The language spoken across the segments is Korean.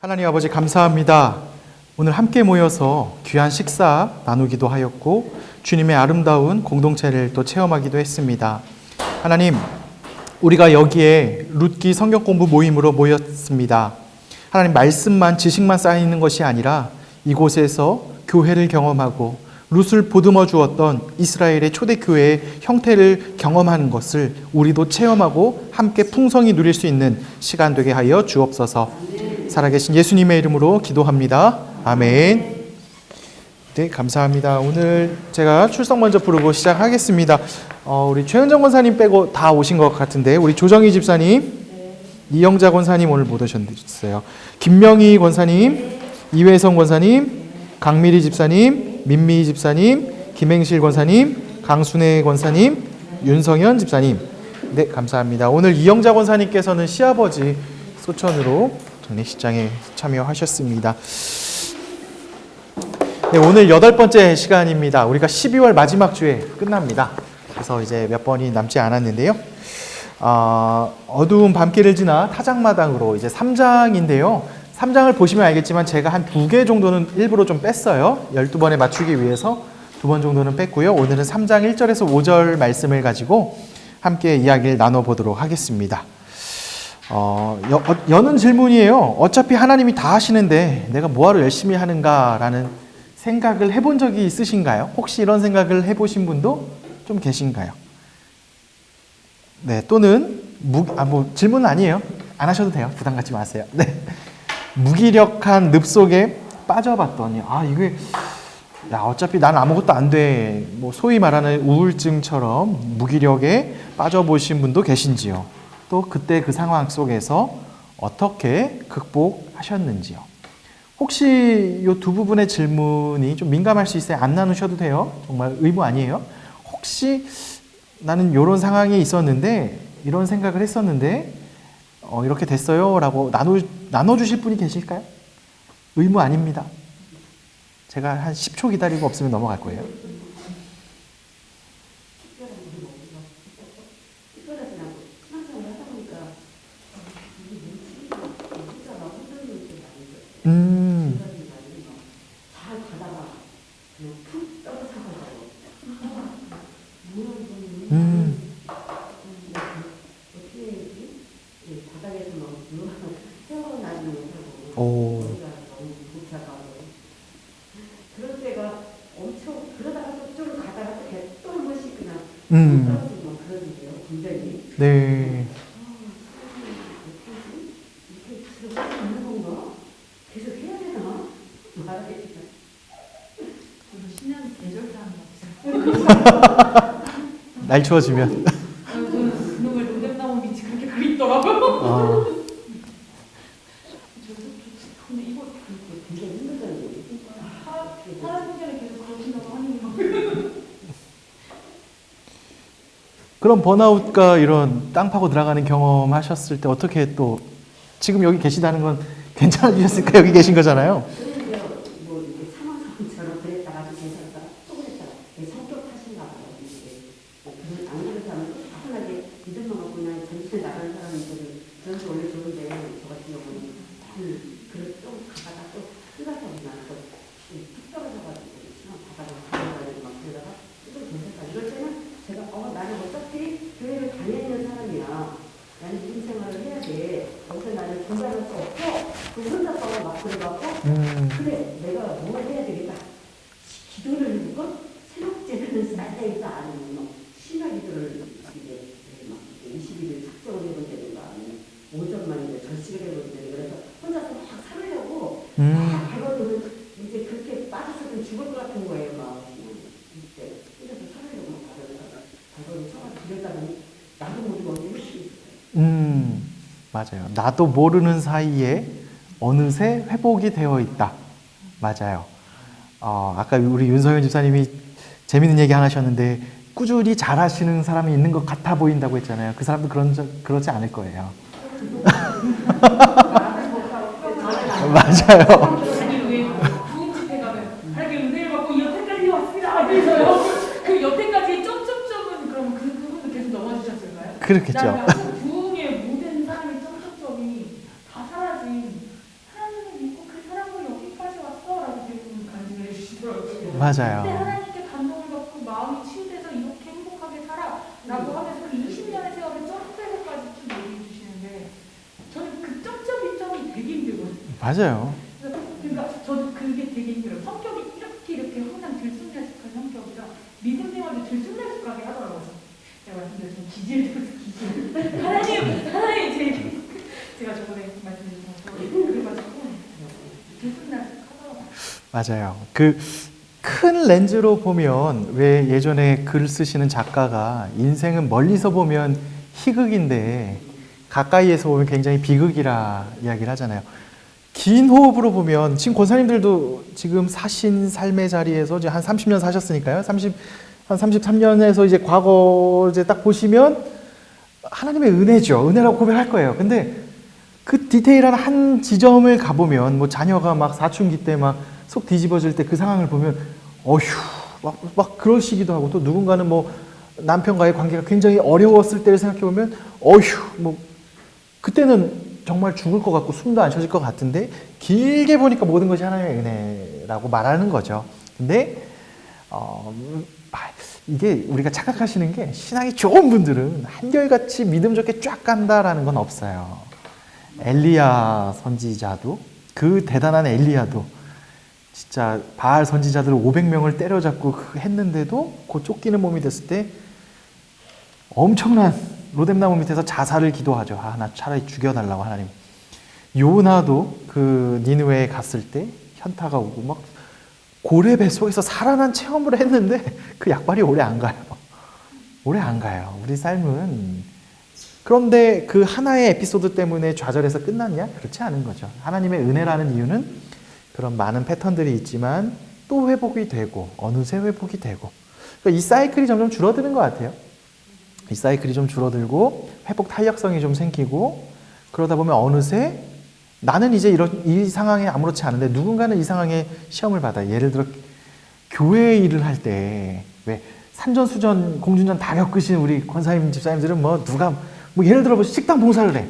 하나님 아버지 감사합니다. 오늘 함께 모여서 귀한 식사 나누기도 하였고 주님의 아름다운 공동체를 또 체험하기도 했습니다. 하나님, 우리가 여기에 룻기 성경 공부 모임으로 모였습니다. 하나님, 말씀만 지식만 쌓이는 것이 아니라 이곳에서 교회를 경험하고 룻을 보듬어 주었던 이스라엘의 초대교회의 형태를 경험하는 것을 우리도 체험하고 함께 풍성히 누릴 수 있는 시간 되게 하여 주옵소서. 살아계신 예수님의 이름으로 기도합니다. 아멘. 네, 감사합니다. 오늘 제가 출석 먼저 부르고 시작하겠습니다. 우리 최은정 권사님 빼고 다 오신 것 같은데 우리 조정희 집사님, 이영자 권사님 오늘 못 오셨어요. 김명희 권사님, 이회성 권사님, 강미리 집사님, 민미 집사님, 김행실 권사님, 강순애 권사님, 윤성현 집사님. 네, 감사합니다. 오늘 이영자 권사님께서는 시아버지 소천으로 장례식장에 참여하셨습니다. 네, 오늘 8번째 시간입니다. 우리가 12월 마지막 주에 끝납니다. 그래서 이제 몇 번이 남지 않았는데요. 어두운 밤길을 지나 타작마당으로 이제 3장인데요. 3장을 보시면 알겠지만 제가 한 2개 정도는 일부러 좀 뺐어요. 12번에 맞추기 위해서 2번 정도는 뺐고요. 오늘은 3장 1절에서 5절 말씀을 가지고 함께 이야기를 나눠보도록 하겠습니다. 여는 질문이에요. 어차피 하나님이 다 하시는데 내가 뭐하러 열심히 하는가라는 생각을 해본 적이 있으신가요? 혹시 이런 생각을 해보신 분도 좀 계신가요? 네, 또는 질문은 아니에요. 안 하셔도 돼요. 부담 갖지 마세요. 네, 무기력한 늪 속에 빠져봤더니 이게 어차피 난 아무것도 안 돼. 소위 말하는 우울증처럼 무기력에 빠져보신 분도 계신지요? 또 그때 그 상황 속에서 어떻게 극복하셨는지요? 혹시 이 두 부분의 질문이 좀 민감할 수 있어요. 안 나누셔도 돼요. 정말 의무 아니에요. 혹시 나는 이런 상황에 있었는데 이런 생각을 했었는데 이렇게 됐어요 라고 나눠주실 분이 계실까요? 의무 아닙니다. 제가 한 10초 기다리고 없으면 넘어갈 거예요. 그럴 때가 엄청 그러다가 좀 가다가 또 한 번씩 그냥 떨어지고 그러는데요. 굉장히. 네. 이렇게 계속 하고 있는 건가? 계속 해야 되나? 말하겠다. 신년 계절사는 날 추워지면. 그놈의 로뎀나무 빛이 그렇게 그립더라고요. 근데 이거 굉장히 힘들다는 얘기. 살아생전에 계속 그러신다고 하는 거. 그럼 번아웃과 이런 땅 파고 들어가는 경험 하셨을 때 어떻게 또 지금 여기 계시다는 건 괜찮으셨을까? 여기 계신 거잖아요. 뭐 이렇게 상황처럼 그랬다가 괜찮았다가 또 그랬다가 성격 탓인가 봐요. 안 그렇다면 차분하게 믿음만 갖고 그냥 전진에 나가는 사람들은 저는 원래 좋은데 저 같은 경우는 좀 가다가 또 생각하고 나서 툭 떨어져가지고 바다로 가려가지고 막 그러다가 또 괜찮다. 이럴 때는 제가 나는 어차피 교회를 다니는 사람이야. 나는 믿음 생활을 해야 돼. 거기서 나는 중단할 수 없고 그 혼자서 막 그래갖고 그래 내가 뭘 해야 되겠다. 기도를 해볼까? 새벽 제대는 쌓여있지 않으면 신화 기도를 이제 막 20일을 작정을 해본다든가 아니면 5점만 이제 절식을 해본다든가 그래서 혼자서 막 살으려고 막 발버둥을 이제 그렇게 빠져서 죽을 것 같은 거예요. 막 이때 혼자서 살으려고 막 발버둥 쳐가지고 그러다 보니 나도 모르고 어디 의식이 있어요. 맞아요. 나도 모르는 사이에 어느새 회복이 되어 있다. 맞아요. 아까 우리 윤성현 집사님이 재밌는 얘기 하나 하셨는데 꾸준히 잘하시는 사람이 있는 것 같아 보인다고 했잖아요. 그 사람도 그러지 않을 거예요. 맞아요. 아니 왜 부흥 집회 가면 하나님 은혜를 받고 여태까지 왔습니다. 그래서요. 그 여태까지의 점점점은 그럼 그 부분은 계속 넘어지셨을까요? 그렇겠죠. 부흥의 모든 사람의 점점점이 다 사라진 하나님의 맞아요. 근데 하나님께 감동을 받고 마음이 치유돼서 이렇게 행복하게 살아라고 하면서 그 20년의 세월을 점프해서까지 쭉 얘기해 주시는데 저는 그 점점이 되게 힘들거든요. 맞아요. 그러니까 저도 그게 되게 힘들어요. 성격이 이렇게 항상 들쑥날쑥한 성격이라 믿음 생활도 들쑥날쑥하게 하더라고요. 제가 말씀드렸지만 기질. 하나님 제가 저번에 말씀드린 것처럼 그래가지고 들쑥날쑥하더라고요. 맞아요. 그 큰 렌즈로 보면 왜 예전에 글 쓰시는 작가가 인생은 멀리서 보면 희극인데 가까이에서 보면 굉장히 비극이라 이야기를 하잖아요. 긴 호흡으로 보면 지금 권사님들도 지금 사신 삶의 자리에서 이제 한 30년 사셨으니까요. 한 33년에서 이제 과거 이제 딱 보시면 하나님의 은혜죠. 은혜라고 고백할 거예요. 근데 그 디테일한 한 지점을 가보면 뭐 자녀가 막 사춘기 때 막 속 뒤집어질 때 그 상황을 보면 어휴 막 그러시기도 하고 또 누군가는 뭐 남편과의 관계가 굉장히 어려웠을 때를 생각해 보면 어휴 뭐 그때는 정말 죽을 것 같고 숨도 안 쉬어질 것 같은데 길게 보니까 모든 것이 하나님의 은혜라고 말하는 거죠. 근데 이게 우리가 착각하시는 게 신앙이 좋은 분들은 한결같이 믿음 좋게 쫙 간다라는 건 없어요. 엘리야 선지자도 그 대단한 엘리야도 진짜 바알 선지자들 500명을 때려잡고 했는데도 그 쫓기는 몸이 됐을 때 엄청난 로뎀나무 밑에서 자살을 기도하죠. 나 차라리 죽여달라고 하나님. 요나도 그 니느웨에 갔을 때 현타가 오고 막 고래 뱃속에서 살아난 체험을 했는데 그 약발이 오래 안 가요. 오래 안 가요. 우리 삶은. 그런데 그 하나의 에피소드 때문에 좌절해서 끝났냐? 그렇지 않은 거죠. 하나님의 은혜라는 이유는 그런 많은 패턴들이 있지만 또 회복이 되고 어느새 회복이 되고 그러니까 이 사이클이 점점 줄어드는 것 같아요. 이 사이클이 좀 줄어들고 회복 탄력성이 좀 생기고 그러다 보면 어느새 나는 이제 이 상황에 아무렇지 않은데 누군가는 이 상황에 시험을 받아요. 예를 들어 교회 일을 할 때 왜 산전수전 공준전 다 겪으신 우리 권사님 집사님들은 뭐 누가 뭐 예를 들어 뭐 식당 봉사를 해.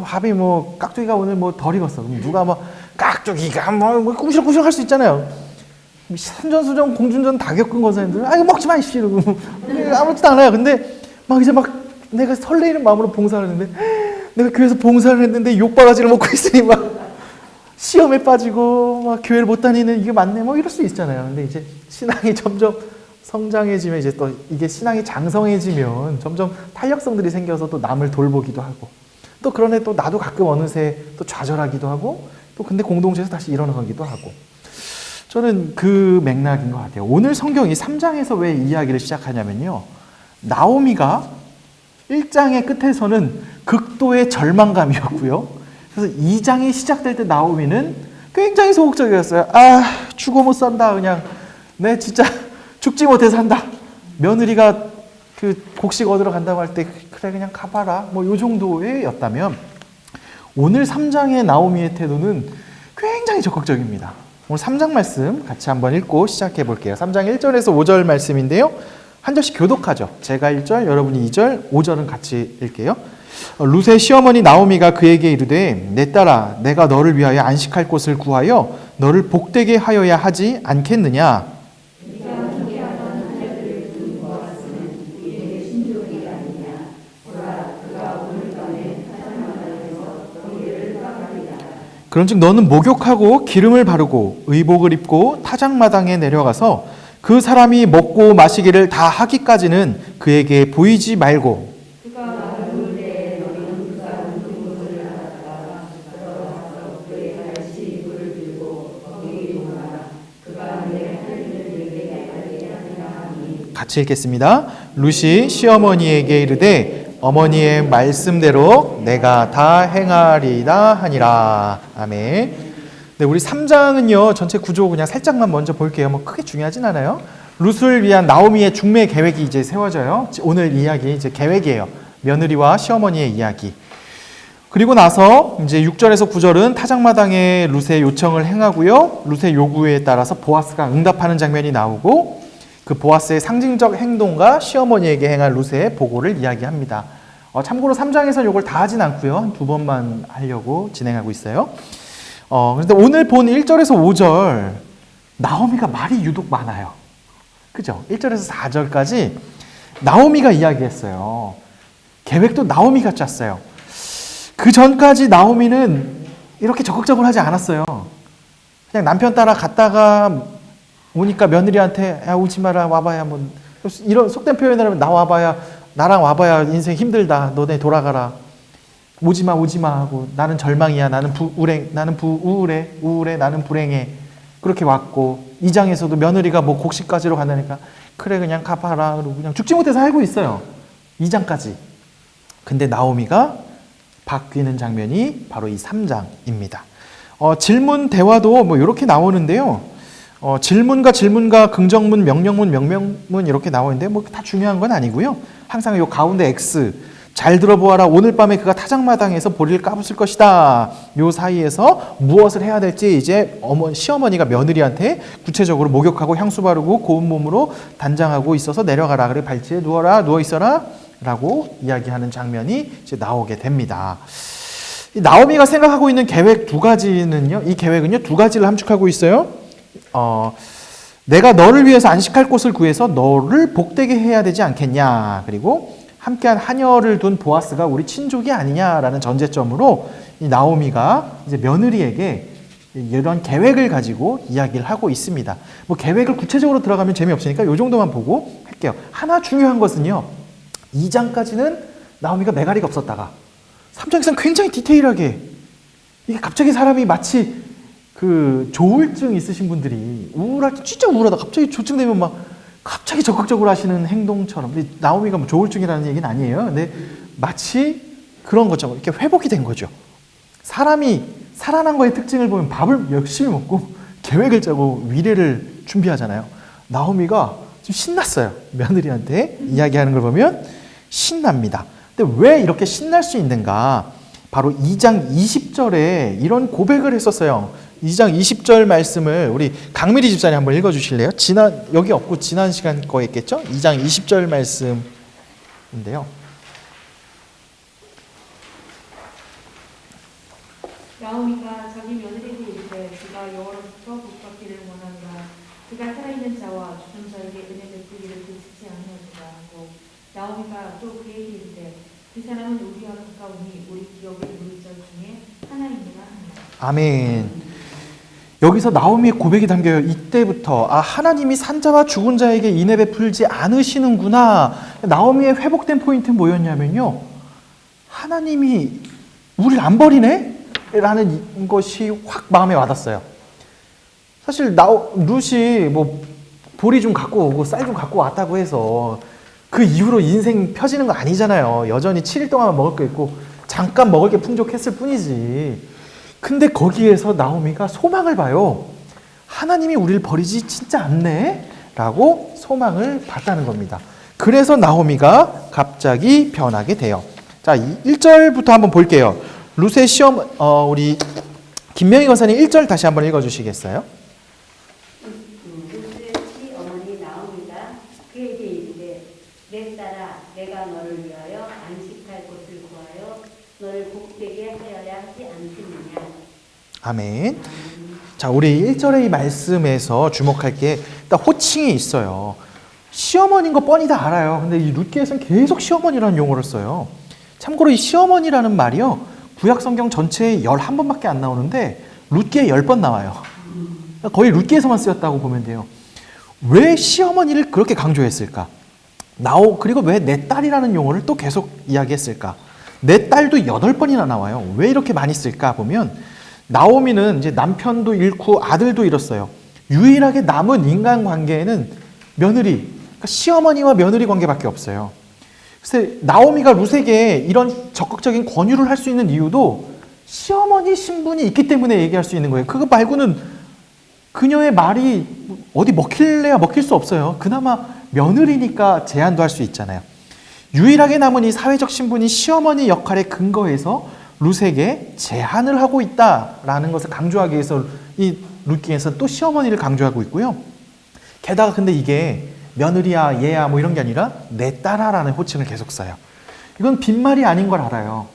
밥이 뭐 깍두기가 오늘 뭐 덜 익었어. 그럼 누가 뭐 깍두기가 뭐 꾸시렁꾸시렁 할 수 있잖아요. 산전수전 공준전 다 겪은 권사님들은 이거 먹지 마십시오 이러고 아무렇지도 않아요. 근데 막 이제 막 내가 설레이는 마음으로 봉사를 했는데 내가 교회에서 봉사를 했는데 욕바가지를 먹고 있으니 막 시험에 빠지고 막 교회를 못 다니는 이게 맞네 뭐 이럴 수 있잖아요. 근데 이제 신앙이 점점 성장해지면 이제 또 이게 신앙이 장성해지면 점점 탄력성들이 생겨서 또 남을 돌보기도 하고 또 그러네 또 나도 가끔 어느새 또 좌절하기도 하고 또 근데 공동체에서 다시 일어나기도 하고 저는 그 맥락인 것 같아요. 오늘 성경이 3장에서 왜 이야기를 시작하냐면요. 나오미가 1장의 끝에서는 극도의 절망감이었고요. 그래서 2장이 시작될 때 나오미는 굉장히 소극적이었어요. 죽어 못 산다. 그냥 내 진짜 죽지 못해 산다. 며느리가 그 곡식 얻으러 간다고 할 때 그래 그냥 가봐라. 뭐 요 정도였다면 오늘 3장의 나오미의 태도는 굉장히 적극적입니다. 오늘 3장 말씀 같이 한번 읽고 시작해 볼게요. 3장 1절에서 5절 말씀인데요. 한 절씩 교독하죠. 제가 1절, 여러분이 2절, 5절은 같이 읽게요. 룻의 시어머니 나오미가 그에게 이르되 내 딸아 내가 너를 위하여 안식할 곳을 구하여 너를 복되게 하여야 하지 않겠느냐. 그런즉 너는 목욕하고 기름을 바르고 의복을 입고 타작마당에 내려가서 그 사람이 먹고 마시기를 다 하기까지는 그에게 보이지 말고 같이 읽겠습니다. 룻이 시어머니에게 이르되 어머니의 말씀대로 내가 다 행하리이다 하니라. 아멘. 네, 우리 3장은요 전체 구조 그냥 살짝만 먼저 볼게요. 뭐 크게 중요하진 않아요. 룻을 위한 나오미의 중매 계획이 이제 세워져요. 오늘 이야기 이제 계획이에요. 며느리와 시어머니의 이야기. 그리고 나서 이제 6절에서 9절은 타작마당에 룻의 요청을 행하고요. 룻의 요구에 따라서 보아스가 응답하는 장면이 나오고 그 보아스의 상징적 행동과 시어머니에게 행한 룻의 보고를 이야기합니다. 참고로 3장에서는 이걸 다 하진 않고요. 한 2번만 하려고 진행하고 있어요. 그런데 오늘 본 1절에서 5절 나오미가 말이 유독 많아요. 그죠? 1절에서 4절까지 나오미가 이야기했어요. 계획도 나오미가 짰어요. 그 전까지 나오미는 이렇게 적극적으로 하지 않았어요. 그냥 남편 따라 갔다가 오니까 며느리한테 야 오지 마라 와봐야 뭐 이런 속된 표현을 하면 나 와봐야 나랑 와봐야 인생 힘들다 너네 돌아가라 오지마 하고 나는 절망이야 나는 우울해 나는 불행해 그렇게 왔고 2장에서도 며느리가 뭐 곡식가지로 간다니까 그래 그냥 가봐라 그러고 그냥 죽지 못해서 살고 있어요. 2장까지. 근데 나오미가 바뀌는 장면이 바로 이 3장입니다. 질문 대화도 뭐 이렇게 나오는데요. 질문과 긍정문, 명령문 이렇게 나오는데 뭐 다 중요한 건 아니고요. 항상 요 가운데 X 잘 들어보아라. 오늘 밤에 그가 타작마당에서 보리를 까부술 것이다. 요 사이에서 무엇을 해야 될지 이제 시어머니가 며느리한테 구체적으로 목욕하고 향수 바르고 고운 몸으로 단장하고 있어서 내려가라. 그래 발치에 누워라. 누워 있어라. 라고 이야기하는 장면이 이제 나오게 됩니다. 나오미가 생각하고 있는 계획 두 가지는요. 이 계획은요. 두 가지를 함축하고 있어요. 내가 너를 위해서 안식할 곳을 구해서 너를 복되게 해야 되지 않겠냐. 그리고 함께한 하녀를 둔 보아스가 우리 친족이 아니냐라는 전제점으로 이 나오미가 이제 며느리에게 이런 계획을 가지고 이야기를 하고 있습니다. 뭐 계획을 구체적으로 들어가면 재미없으니까 이 정도만 보고 할게요. 하나 중요한 것은요. 2장까지는 나오미가 매가리가 없었다가 3장에서는 굉장히 디테일하게 이게 갑자기 사람이 마치 그 조울증 있으신 분들이 우울할 때 진짜 우울하다 갑자기 조증되면 막 갑자기 적극적으로 하시는 행동처럼 나오미가 뭐 조울증이라는 얘기는 아니에요. 근데 마치 그런 것처럼 이렇게 회복이 된 거죠. 사람이 살아난 거의 특징을 보면 밥을 열심히 먹고 계획을 짜고 미래를 준비하잖아요. 나오미가 좀 신났어요. 며느리한테 이야기하는 걸 보면 신납니다. 근데 왜 이렇게 신날 수 있는가? 바로 2장 20절에 이런 고백을 했었어요. 2장 20절 말씀을 우리 강미리 집사님 한번 읽어주실래요? 여기 없고 지난 시간 거였겠죠? 2장 20절 말씀인데요. 나오미가 자기 며느리에게 이르되 그가 여호와로부터 복받기를 원하노라. 그가 살아있는 자와 죽은 자에게 은혜 베푸기를 그치지 아니하리라 하고 나오미가 또 그에게 이르되 그 사람은 우리와 가까우니 우리 기업을 누릴 자 중에 하나이니라 하니라. 아멘. 여기서 나오미의 고백이 담겨요. 이때부터 하나님이 산자와 죽은 자에게 인애 베풀지 않으시는구나. 나오미의 회복된 포인트는 뭐였냐면요. 하나님이 우리를 안 버리네? 라는 것이 확 마음에 와닿았어요. 사실 룻이 뭐 보리 좀 갖고 오고 쌀 좀 갖고 왔다고 해서 그 이후로 인생 펴지는 거 아니잖아요. 여전히 7일 동안 먹을 게 있고 잠깐 먹을 게 풍족했을 뿐이지. 근데 거기에서 나오미가 소망을 봐요. 하나님이 우리를 버리지 진짜 않네? 라고 소망을 봤다는 겁니다. 그래서 나오미가 갑자기 변하게 돼요. 자, 1절부터 한번 볼게요. 룻의 우리 김명희 권사님 1절 다시 한번 읽어주시겠어요? 룻의 시어머니 나오미가 그에게 이르되 내 딸아 내가 너를 위하여 안식할 곳을 구하여 너를 복되게 하여야 하지 않겠느냐. 아멘. 자, 우리 1절의 이 말씀에서 주목할 게 일단 호칭이 있어요. 시어머니인 거 뻔히 다 알아요. 근데 이 룻기에서는 계속 시어머니라는 용어를 써요. 참고로 이 시어머니라는 말이요. 구약 성경 전체에 11번밖에 안 나오는데 룻기에 10번 나와요. 거의 룻기에서만 쓰였다고 보면 돼요. 왜 시어머니를 그렇게 강조했을까? 그리고 왜 내 딸이라는 용어를 또 계속 이야기했을까? 내 딸도 8번이나 나와요. 왜 이렇게 많이 쓸까 보면 나오미는 이제 남편도 잃고 아들도 잃었어요. 유일하게 남은 인간관계에는 며느리, 그러니까 시어머니와 며느리 관계밖에 없어요. 그래서 나오미가 룻에게 이런 적극적인 권유를 할 수 있는 이유도 시어머니 신분이 있기 때문에 얘기할 수 있는 거예요. 그거 말고는 그녀의 말이 어디 먹힐래야 먹힐 수 없어요. 그나마 며느리니까 제안도 할 수 있잖아요. 유일하게 남은 이 사회적 신분이 시어머니 역할에 근거해서 룻에게 제안을 하고 있다라는 것을 강조하기 위해서 이 룻기에서 또 시어머니를 강조하고 있고요. 게다가 근데 이게 며느리야 얘야 뭐 이런 게 아니라 내 딸아라는 호칭을 계속 써요. 이건 빈말이 아닌 걸 알아요.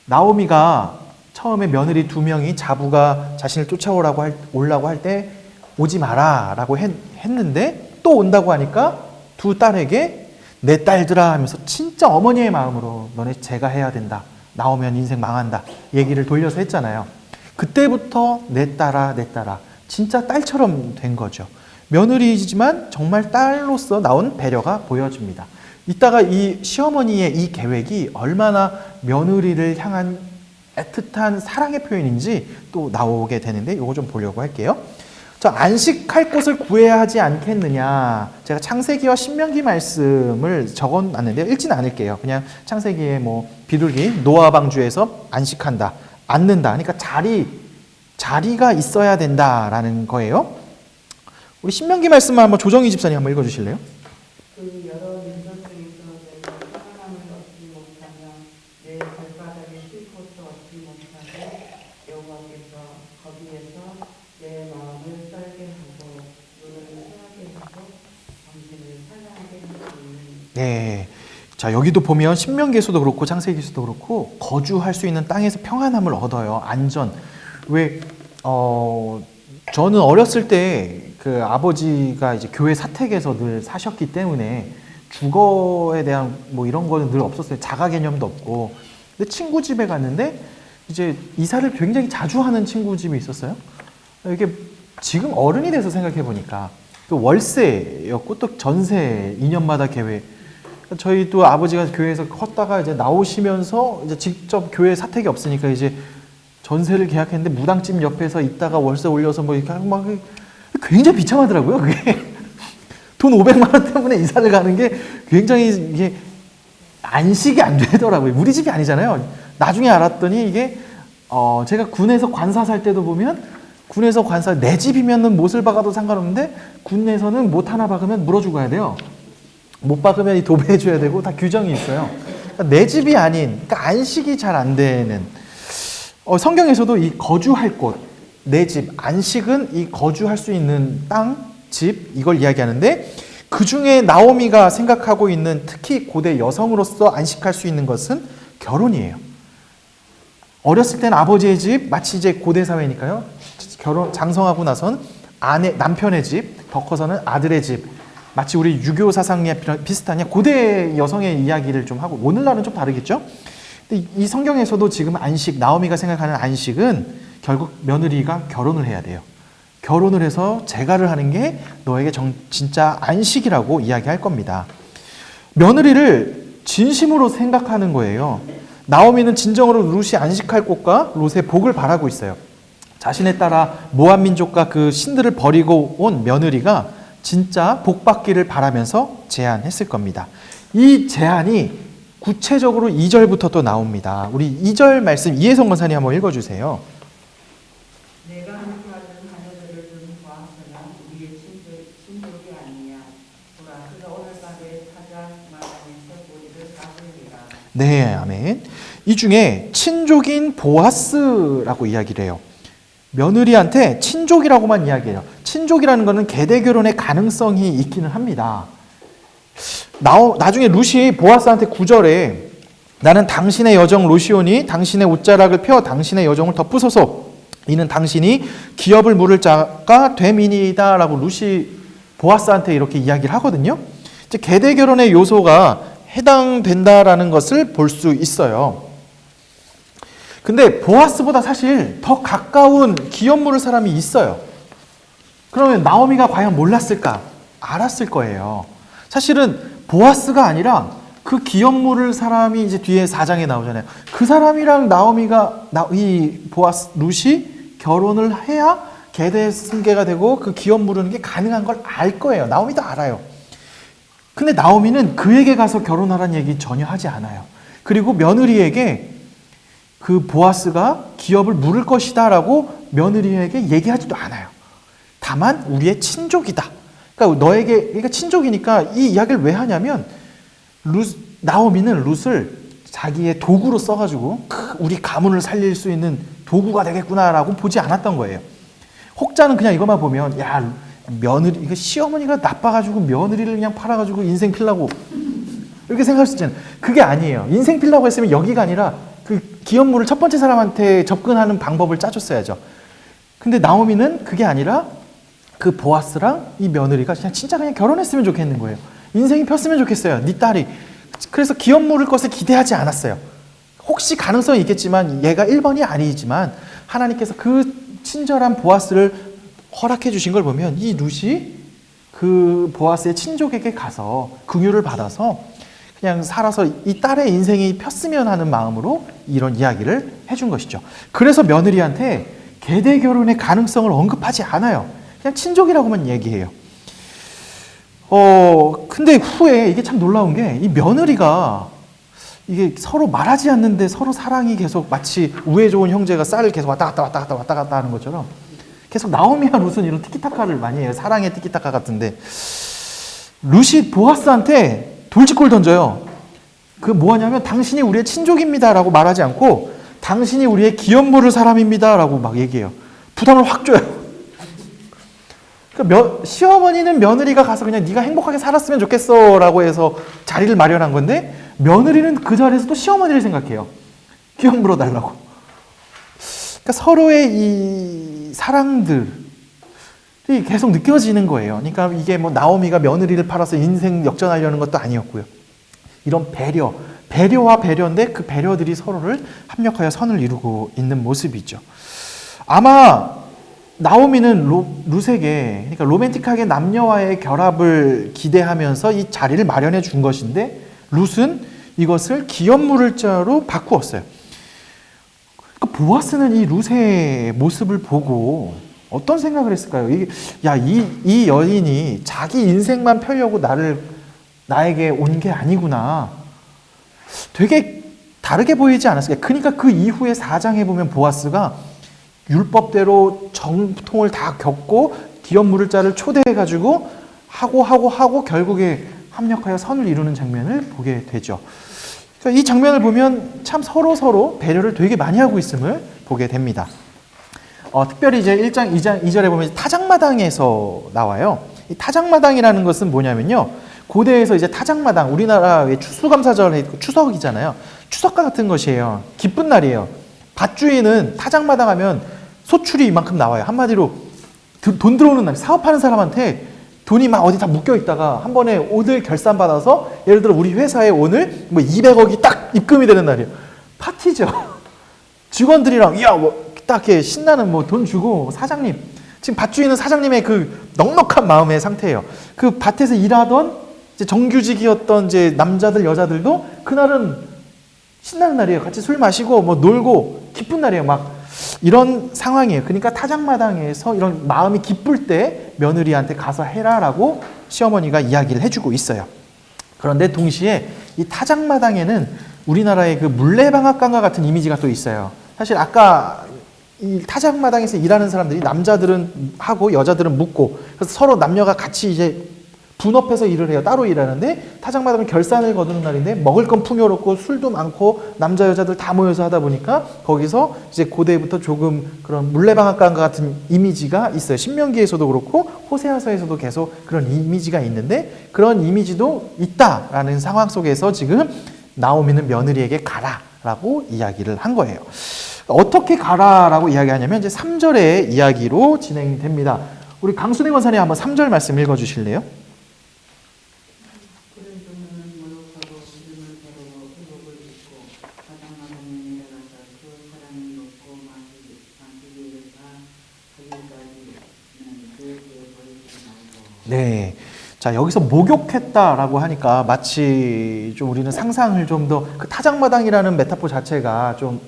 나오미가 처음에 며느리 2명이 자부가 자신을 쫓아오라고 오려고 할 때 오지 마라 라고 했는데 또 온다고 하니까 두 딸에게 내 딸들아 하면서 진짜 어머니의 마음으로 너네 제가 해야 된다. 나오면 인생 망한다. 얘기를 돌려서 했잖아요. 그때부터 내 딸아 내 딸아 진짜 딸처럼 된 거죠. 며느리지만 정말 딸로서 나온 배려가 보여집니다. 이따가 이 시어머니의 이 계획이 얼마나 며느리를 향한 애틋한 사랑의 표현인지 또 나오게 되는데 이거 좀 보려고 할게요. 자, 안식할 곳을 구해야 하지 않겠느냐. 제가 창세기와 신명기 말씀을 적어놨는데요. 읽지는 않을게요. 그냥 창세기의 비둘기 노아 방주에서 안식한다, 앉는다. 그러니까 자리가 있어야 된다라는 거예요. 우리 신명기 말씀만 한번 조정희 집사님 한번 읽어주실래요? 그 여러 민족 중에서 내가 평안함을 얻지 못하며 내 발바닥에 쉴 곳도 얻지 못하고 여호와께서 거기에서 내 마음을 떨게 하고 눈을 새하게 하고 정신을 산란하게 하시니. 네. 자, 여기도 보면 신명기에서도 그렇고 창세기에서도 그렇고 거주할 수 있는 땅에서 평안함을 얻어요. 안전. 왜 저는 어렸을 때 그 아버지가 이제 교회 사택에서 늘 사셨기 때문에 주거에 대한 이런 거는 늘 없었어요. 자가 개념도 없고. 근데 친구 집에 갔는데 이제 이사를 굉장히 자주 하는 친구 집이 있었어요. 이게 지금 어른이 돼서 생각해 보니까 또 월세였고 또 전세 2년마다 계획. 저희도 아버지가 교회에서 컸다가 이제 나오시면서 이제 직접 교회 사택이 없으니까 이제 전세를 계약했는데 무당집 옆에서 있다가 월세 올려서 이렇게 하고 막 굉장히 비참하더라고요. 그게 돈 500만 원 때문에 이사를 가는 게 굉장히 이게 안식이 안 되더라고요. 우리 집이 아니잖아요. 나중에 알았더니 이게 제가 군에서 관사 살 때도 보면 군에서 관사 내 집이면은 못을 박아도 상관없는데 군에서는 못 하나 박으면 물어주고 가야 돼요. 못 박으면 도배해줘야 되고 다 규정이 있어요. 그러니까 내 집이 아닌, 그러니까 안식이 잘 안 되는. 성경에서도 이 거주할 곳, 내 집, 안식은 이 거주할 수 있는 땅, 집 이걸 이야기하는데 그 중에 나오미가 생각하고 있는 특히 고대 여성으로서 안식할 수 있는 것은 결혼이에요. 어렸을 때는 아버지의 집, 마치 이제 고대 사회니까요. 장성하고 나선 남편의 집, 더 커서는 아들의 집. 마치 우리 유교 사상에 비슷한 고대 여성의 이야기를 좀 하고 오늘날은 좀 다르겠죠. 근데 이 성경에서도 지금 안식, 나오미가 생각하는 안식은 결국 며느리가 결혼을 해야 돼요. 결혼을 해서 재가를 하는 게 너에게 진짜 안식이라고 이야기할 겁니다. 며느리를 진심으로 생각하는 거예요. 나오미는 진정으로 룻이 안식할 곳과 룻의 복을 바라고 있어요. 자신에 따라 모압 민족과 그 신들을 버리고 온 며느리가 진짜 복 받기를 바라면서 제안했을 겁니다. 이 제안이 구체적으로 2절부터 또 나옵니다. 우리 2절 말씀 이혜성 권사님 한번 읽어주세요. 내가 함께하는 자녀들을 좀 보았으나 우리의 친족이 아니냐. 보라, 그가 오늘 밤에 타작 마당에서 우리를 가르리라. 네, 아멘. 이 중에 친족인 보아스라고 이야기를 해요. 며느리한테 친족이라고만 이야기해요. 친족이라는 것은 계대 결혼의 가능성이 있기는 합니다. 나중에 룻이 보아스한테 9절에 나는 당신의 여정 롯이오니 당신의 옷자락을 펴 당신의 여정을 덮으소서. 이는 당신이 기업을 물을 자가 됨이니이다 라고 룻이 보아스한테 이렇게 이야기를 하거든요. 이제 계대 결혼의 요소가 해당된다라는 것을 볼 수 있어요. 근데 보아스보다 사실 더 가까운 기업 물을 사람이 있어요. 그러면 나오미가 과연 몰랐을까? 알았을 거예요. 사실은 보아스가 아니라 그 기업 물을 사람이 이제 뒤에 4장에 나오잖아요. 그 사람이랑 룻이 결혼을 해야 계대 승계가 되고 그 기업 물으는 게 가능한 걸 알 거예요. 나오미도 알아요. 근데 나오미는 그에게 가서 결혼하라는 얘기 전혀 하지 않아요. 그리고 며느리에게 그 보아스가 기업을 물을 것이다 라고 며느리에게 얘기하지도 않아요. 다만 우리의 친족이다. 그러니까 그러니까 친족이니까 이 이야기를 왜 하냐면 나오미는 룻을 자기의 도구로 써가지고 우리 가문을 살릴 수 있는 도구가 되겠구나라고 보지 않았던 거예요. 혹자는 그냥 이것만 보면 야 며느리 이거 시어머니가 나빠가지고 며느리를 그냥 팔아가지고 인생 필라고 이렇게 생각할 수 있잖아요. 그게 아니에요. 인생 필라고 했으면 여기가 아니라 그 기업물을 첫 번째 사람한테 접근하는 방법을 짜줬어야죠. 근데 나오미는 그게 아니라 그 보아스랑 이 며느리가 그냥 진짜 그냥 결혼했으면 좋겠는 거예요. 인생이 폈으면 좋겠어요. 네 딸이. 그래서 기업 물을 것을 기대하지 않았어요. 혹시 가능성이 있겠지만 얘가 1번이 아니지만 하나님께서 그 친절한 보아스를 허락해 주신 걸 보면 이 룻이 그 보아스의 친족에게 가서 긍휼을 받아서 그냥 살아서 이 딸의 인생이 폈으면 하는 마음으로 이런 이야기를 해준 것이죠. 그래서 며느리한테 계대 결혼의 가능성을 언급하지 않아요. 그냥 친족이라고만 얘기해요. 근데 후에 이게 참 놀라운 게 이 며느리가 이게 서로 말하지 않는데 서로 사랑이 계속 마치 우애 좋은 형제가 쌀을 계속 왔다 갔다 하는 것처럼 계속 나오미와 룻은 이런 티키타카를 많이 해요. 사랑의 티키타카 같은데 룻이 보아스한테 돌직구를 던져요. 그 뭐하냐면 당신이 우리의 친족입니다 라고 말하지 않고 당신이 우리의 기업 물을 사람입니다 라고 막 얘기해요. 부담을 확 줘요. 그러니까 시어머니는 며느리가 가서 그냥 네가 행복하게 살았으면 좋겠어 라고 해서 자리를 마련한 건데 며느리는 그 자리에서 또 시어머니를 생각해요. 기업 물어달라고. 그러니까 서로의 이 사랑들이 계속 느껴지는 거예요. 그러니까 이게 뭐 나오미가 며느리를 팔아서 인생 역전하려는 것도 아니었고요. 이런 배려와 배려인데 그 배려들이 서로를 합력하여 선을 이루고 있는 모습이죠. 아마 나오미는 룻에게 그러니까 로맨틱하게 남녀와의 결합을 기대하면서 이 자리를 마련해 준 것인데 룻은 이것을 기업 물을 자로 바꾸었어요. 그러니까 보아스는 이 룻의 모습을 보고 어떤 생각을 했을까요? 이 여인이 자기 인생만 펴려고 나에게 온 게 아니구나. 되게 다르게 보이지 않았을까요? 그러니까 그 이후에 4장에 보면 보아스가 율법대로 정통을 다 겪고 기업 물을 자를 초대해가지고 하고 결국에 합력하여 선을 이루는 장면을 보게 되죠. 그러니까 이 장면을 보면 참 서로 배려를 되게 많이 하고 있음을 보게 됩니다. 특별히 이제 1장 2절에 보면 타작마당에서 나와요. 이 타작마당이라는 것은 뭐냐면요. 고대에서 이제 타작마당, 우리나라의 추수감사절, 추석이잖아요. 추석과 같은 것이에요. 기쁜 날이에요. 밭주인은 타작마당 하면 소출이 이만큼 나와요. 한마디로 돈 들어오는 날, 사업하는 사람한테 돈이 막 어디 다 묶여 있다가 한 번에 오늘 결산 받아서 예를 들어 우리 회사에 오늘 뭐 200억이 딱 입금이 되는 날이에요. 파티죠. 직원들이랑 딱 이렇게 신나는 돈 주고 사장님, 지금 밭주인은 사장님의 그 넉넉한 마음의 상태예요. 그 밭에서 일하던 이제 정규직이었던 이제 남자들 여자들도 그날은 신나는 날이에요. 같이 술 마시고 놀고 기쁜 날이에요. 막 이런 상황이에요. 그러니까 타작마당에서 이런 마음이 기쁠 때 며느리한테 가서 해라라고 시어머니가 이야기를 해주고 있어요. 그런데 동시에 이 타작마당에는 우리나라의 그 물레방앗간과 같은 이미지가 또 있어요. 사실 아까 이 타작마당에서 일하는 사람들이 남자들은 하고 여자들은 묵고 그래서 서로 남녀가 같이 이제 분업해서 일을 해요. 따로 일하는데 타작마당은 결산을 거두는 날인데 먹을 건 풍요롭고 술도 많고 남자 여자들 다 모여서 하다 보니까 거기서 이제 고대부터 조금 그런 물레방앗간과 같은 이미지가 있어요. 신명기에서도 그렇고 호세아서에서도 계속 그런 이미지가 있는데 그런 이미지도 있다라는 상황 속에서 지금 나오미는 며느리에게 가라라고 이야기를 한 거예요. 어떻게 가라라고 이야기하냐면 이제 3절의 이야기로 진행됩니다. 우리 강순혜 권사님 한번 3절 말씀 읽어주실래요? 네. 자, 여기서 목욕했다라고 하니까 마치 좀 우리는 상상을 좀 더 그 타작마당이라는 메타포 자체가 좀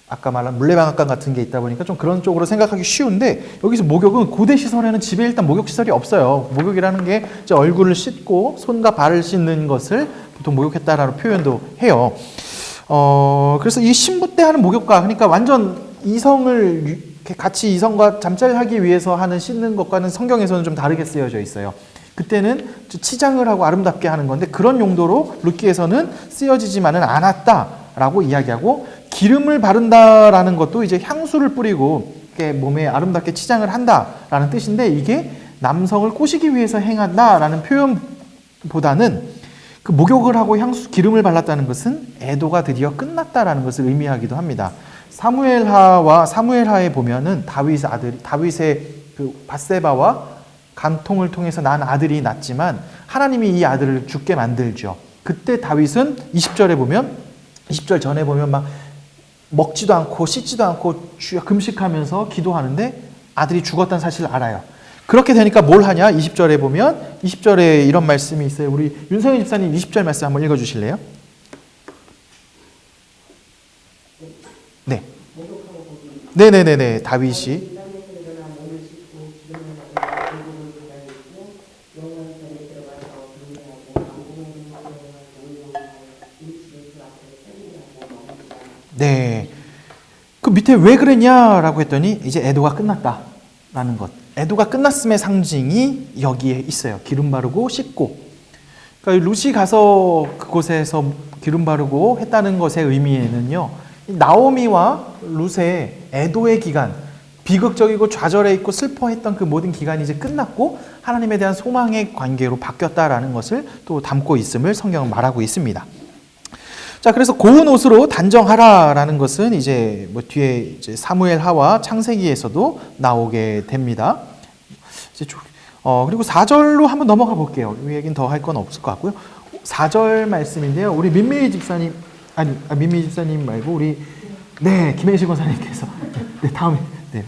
아까 말한 물레방앗간 같은 게 있다 보니까 좀 그런 쪽으로 생각하기 쉬운데 여기서 목욕은 고대 시설에는 집에 일단 목욕 시설이 없어요. 목욕이라는 게 이제 얼굴을 씻고 손과 발을 씻는 것을 보통 목욕했다라는 표현도 해요. 그래서 이 신부 때 하는 목욕과 그러니까 완전 이성을 같이 이성과 잠자리하기 위해서 하는 씻는 것과는 성경에서는 좀 다르게 쓰여져 있어요. 그때는 치장을 하고 아름답게 하는 건데 그런 용도로 룻기에서는 쓰여지지만은 않았다라고 이야기하고 기름을 바른다라는 것도 이제 향수를 뿌리고 몸에 아름답게 치장을 한다라는 뜻인데 이게 남성을 꼬시기 위해서 행한다라는 표현보다는 그 목욕을 하고 기름을 발랐다는 것은 애도가 드디어 끝났다라는 것을 의미하기도 합니다. 사무엘하에 보면은 다윗의 그 밧세바와 간통을 통해서 난 아들이 낳지만 하나님이 이 아들을 죽게 만들죠. 그때 다윗은 20절에 보면 20절 전에 보면 막 먹지도 않고 씻지도 않고 금식하면서 기도하는데 아들이 죽었다는 사실을 알아요. 그렇게 되니까 뭘 하냐? 20절에 보면 20절에 이런 말씀이 있어요. 우리 윤성현 집사님 20절 말씀 한번 읽어주실래요? 네. 네네네네. 다윗이 네. 그 밑에 왜 그랬냐라고 했더니 이제 애도가 끝났다라는 것. 애도가 끝났음의 상징이 여기에 있어요. 기름 바르고 씻고. 그러니까 룻이 가서 그곳에서 기름 바르고 했다는 것의 의미에는요. 나오미와 룻의 애도의 기간, 비극적이고 좌절해 있고 슬퍼했던 그 모든 기간이 이제 끝났고 하나님에 대한 소망의 관계로 바뀌었다라는 것을 또 담고 있음을 성경은 말하고 있습니다. 자, 그래서 고운 옷으로 단정하라라는 것은 이제 뭐 뒤에 이제 사무엘하와 창세기에서도 나오게 됩니다. 이제 그리고 4절로 한번 넘어가 볼게요. 이 얘기는 더 할 건 없을 것 같고요. 4절 말씀인데요. 우리 민미 집사님, 민미 집사님 말고 우리 김행식 권사님께서 다음에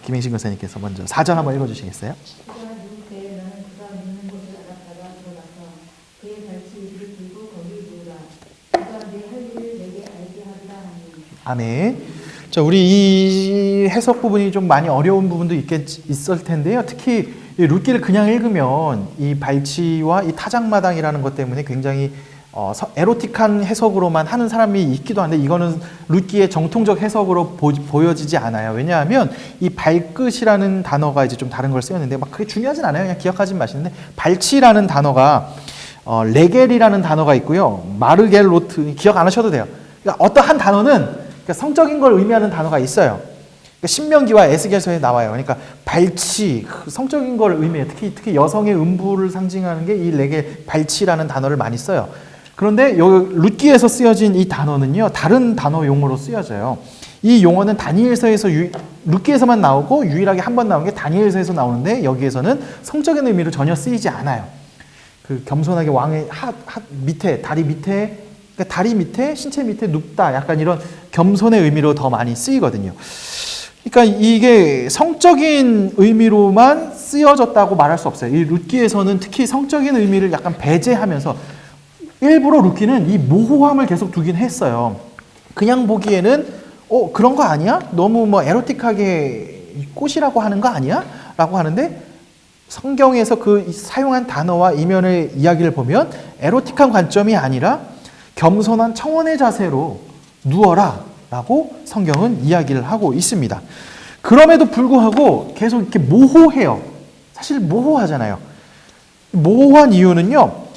김행식 권사님께서 먼저 4절 한번 읽어주시겠어요? 아멘. 자, 우리 이 해석 부분이 좀 많이 어려운 부분도 있을 텐데요. 특히 이 룻기를 그냥 읽으면 이 발치와 이 타작마당이라는 것 때문에 굉장히 에로틱한 해석으로만 하는 사람이 있기도 한데 이거는 룻기의 정통적 해석으로 보여지지 않아요. 왜냐하면 이 발끝이라는 단어가 이제 좀 다른 걸 쓰였는데 막 그게 중요하진 않아요. 그냥 기억하지는 마시는데 발치라는 단어가 레겔이라는 단어가 있고요. 마르겔로트 기억 안 하셔도 돼요. 그러니까 어떠한 단어는 성적인 걸 의미하는 단어가 있어요. 그러니까 신명기와 에스겔서에 나와요. 그러니까 발치, 성적인 걸 의미해요. 특히 여성의 음부를 상징하는 게 이 레겔 발치라는 단어를 많이 써요. 그런데 여기 룻기에서 쓰여진 이 단어는요, 다른 단어 용어로 쓰여져요. 이 용어는 다니엘서에서 룻기에서만 나오고 유일하게 한 번 나온 게 다니엘서에서 나오는데 여기에서는 성적인 의미로 전혀 쓰이지 않아요. 그 겸손하게 왕의 밑에 다리 밑에 그러니까 다리 밑에 신체 밑에 눕다 약간 이런 겸손의 의미로 더 많이 쓰이거든요. 그러니까 이게 성적인 의미로만 쓰여졌다고 말할 수 없어요. 이 룻기에서는 특히 성적인 의미를 약간 배제하면서 일부러 룻기는 이 모호함을 계속 두긴 했어요. 그냥 보기에는 그런 거 아니야? 너무 뭐 에로틱하게 꽃이라고 하는 거 아니야? 라고 하는데 성경에서 그 사용한 단어와 이면의 이야기를 보면 에로틱한 관점이 아니라 겸손한 청원의 자세로 누워라 라고 성경은 이야기를 하고 있습니다. 그럼에도 불구하고 계속 이렇게 모호해요. 사실 모호하잖아요. 모호한 이유는요.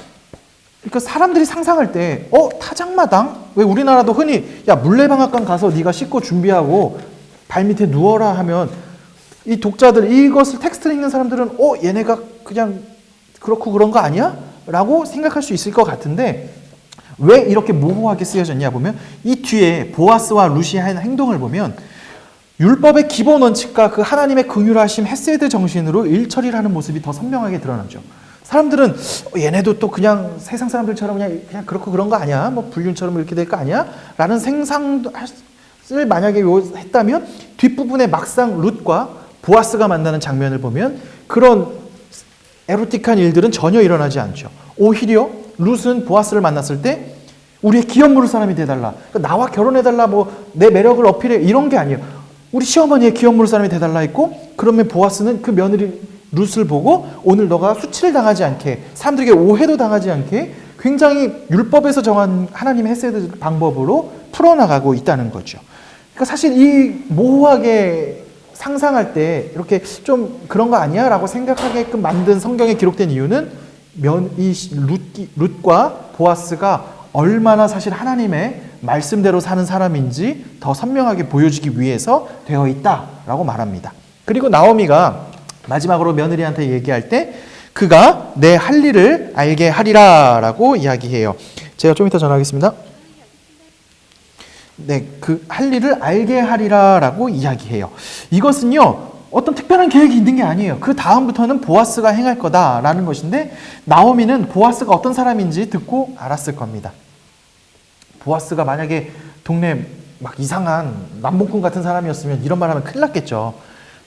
그러니까 사람들이 상상할 때 타작마당? 왜 우리나라도 흔히 물레방앗간 가서 네가 씻고 준비하고 발 밑에 누워라 하면 이 독자들 이것을 텍스트를 읽는 사람들은 얘네가 그냥 그렇고 그런 거 아니야? 라고 생각할 수 있을 것 같은데 왜 이렇게 모호하게 쓰여졌냐 보면 이 뒤에 보아스와 룻이 하는 행동을 보면 율법의 기본 원칙과 그 하나님의 긍휼하심 헤세드 정신으로 일처리를 하는 모습이 더 선명하게 드러나죠. 사람들은 얘네도 또 그냥 세상 사람들처럼 그냥 그렇고 그런 거 아니야? 뭐 불륜처럼 이렇게 될 거 아니야? 라는 생상을 만약에 했다면 뒷부분에 막상 룻과 보아스가 만나는 장면을 보면 그런 에로틱한 일들은 전혀 일어나지 않죠. 오히려 룻은 보아스를 만났을 때 우리의 기업 물을 사람이 돼달라. 그러니까 나와 결혼해달라. 뭐 내 매력을 어필해. 이런 게 아니에요. 우리 시어머니의 기업 물을 사람이 돼달라 했고 그러면 보아스는 그 며느리 룻을 보고 오늘 너가 수치를 당하지 않게 사람들에게 오해도 당하지 않게 굉장히 율법에서 정한 하나님의 헤세드 방법으로 풀어나가고 있다는 거죠. 그러니까 사실 이 모호하게 상상할 때 이렇게 좀 그런 거 아니야? 라고 생각하게끔 만든 성경에 기록된 이유는 이 룻과 보아스가 얼마나 사실 하나님의 말씀대로 사는 사람인지 더 선명하게 보여주기 위해서 되어 있다라고 말합니다. 그리고 나오미가 마지막으로 며느리한테 얘기할 때 그가 내 할 일을 알게 하리라라고 이야기해요. 제가 좀 이따 전화하겠습니다. 네, 그 할 일을 알게 하리라라고 이야기해요. 이것은요 어떤 특별한 계획이 있는 게 아니에요. 그 다음부터는 보아스가 행할 거다라는 것인데 나오미는 보아스가 어떤 사람인지 듣고 알았을 겁니다. 보아스가 만약에 동네 막 이상한 남봉꾼 같은 사람이었으면 이런 말 하면 큰일 났겠죠.